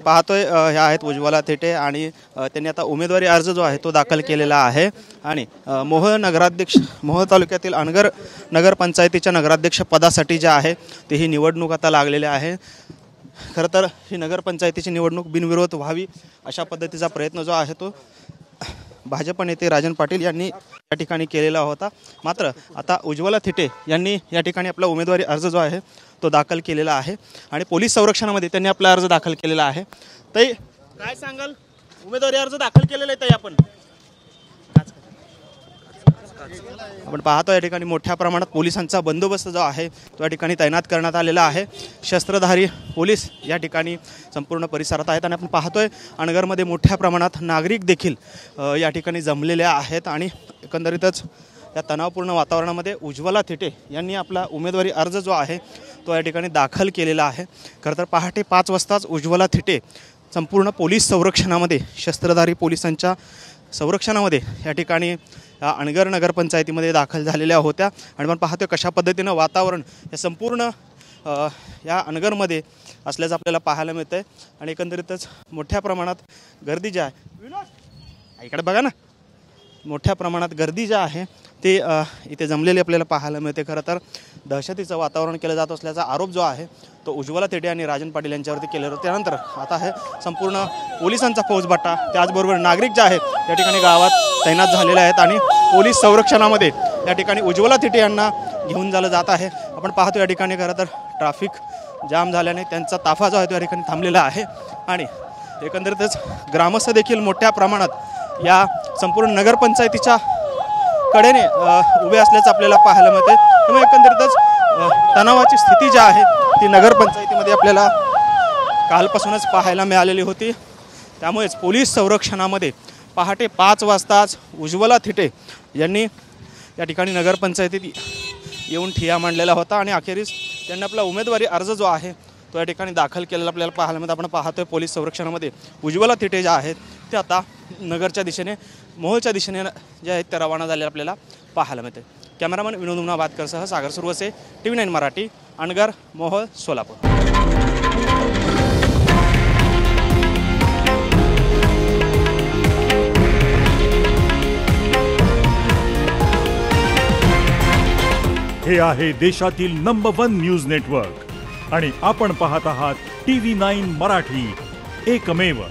पाहतोय ह्या आहेत उज्ज्वला थेटे आणि त्यांनी आता उमेदवारी अर्ज जो आहे तो दाखल केलेला आहे आणि मोहोळ तालुक्यातील अनगर नगरपंचायतीच्या नगराध्यक्ष पदासाठी जे आहे ते ही निवडणूक आता लागलेली आहे। खरं तर ही नगरपंचायतीची निवडणूक बिनविरोध व्हावी अशा पद्धतीचा प्रयत्न जो आहे तो भाजप नेते राजन पाटील यांनी या ठिकाणी केलेला होता। मात्र आता उज्ज्वला थेटे यांनी या ठिकाणी आपला उमेदवारी अर्ज जो आहे तो दाखल केलेला आहे आणि पोलीस संरक्षणामध्ये त्यांनी आपला अर्ज दाखल केलेला आहे। ताई काय सांगाल, उमेदवारी अर्ज दाखल केलेला आहे ताई आपण पाहतो या ठिकाणी मोठ्या प्रमाणात पोलिसांचा बंदोबस्त जो आहे तो या ठिकाणी तैनात करण्यात आलेला आहे। शस्त्रधारी पोलीस या ठिकाणी संपूर्ण परिसरात आहेत आणि आपण पाहतोय अनगरमध्ये मोठ्या प्रमाणात नागरिक देखील या ठिकाणी जमलेले आहेत आणि एकंदरीतच या तणावपूर्ण वातावरणामध्ये उज्ज्वला थेटे यांनी आपला उमेदवारी अर्ज जो आहे तो या ठिकाणी दाखल केलेला आहे। खरं तर पहाटे 5 वाजताच उज्ज्वला थेटे संपूर्ण पोलीस संरक्षणामध्ये शस्त्रधारी पोलिसांच्या संरक्षणामध्ये या ठिकाणी अनगर नगरपंचायतीमध्ये दाखल झालेल्या होत्या आणि आपण पाहतोय कशा पद्धतीनं वातावरण या संपूर्ण या अनगरमध्ये असल्याचं आपल्याला पाहायला मिळतंय आणि एकंदरीतच मोठ्या प्रमाणात गर्दी जी आहे इकडे बघा ना, मोठ्या प्रमाणात गर्दी जी आहे ते इथे जमलेली आपल्याला पाहायला मिळते। खरं तर दहशतीचं वातावरण केलं जात असल्याचा आरोप जो आहे तो उज्ज्वला थेटे आणि राजन पाटील यांच्यावरती केलेला होता। त्यानंतर आता हे संपूर्ण पोलिसांचा फौजबाटा त्याचबरोबर नागरिक जे आहेत या ठिकाणी गावात तैनात झालेले आहेत आणि पोलीस संरक्षणामध्ये या ठिकाणी उज्ज्वला थेटे यांना घेऊन जालं जात आहे। आपण पाहतो या ठिकाणी खरं तर ट्रॅफिक जाम झाल्याने त्यांचा ताफा जो आहे तो या ठिकाणी थांबलेला आहे आणि एकंदरीतच ग्रामस्थ देखील मोठ्या प्रमाणात या संपूर्ण नगरपंचायतीच्या कडेने उभे असल्याचं आपल्याला पाहायला मिळते। त्यामुळे एकंदरीतच तणावाची स्थिती जी आहे ती नगरपंचायतीमध्ये आपल्याला कालपासूनच पाहायला मिळालेली होती। त्यामुळेच पोलीस संरक्षणामध्ये पहाटे 5 वाजताच उज्ज्वला थेटे यांनी या ठिकाणी नगरपंचायतीत येऊन ठिय्या मांडलेला होता आणि अखेरीस त्यांनी आपला उमेदवारी अर्ज जो आहे तो या ठिकाणी दाखल केलेला आपल्याला पाहायला मिळतं। आपण पाहतोय पोलीस संरक्षणामध्ये उज्ज्वला थेटे जे आहेत ते आता नगरच्या दिशेने मोहोळच्या दिशेने जे आहेत ते रवाना झालेले आपल्याला पाहायला मिळते। कॅमेरामन विनोद मुनाबादकरसह सागर सुरवसे, TV9 मराठी, अनगर, मोहोळ, सोलापूर। हे आहे देशातील नंबर 1 न्यूज नेटवर्क आणि आपण पाहत आहात TV9 मराठी, एकमेव।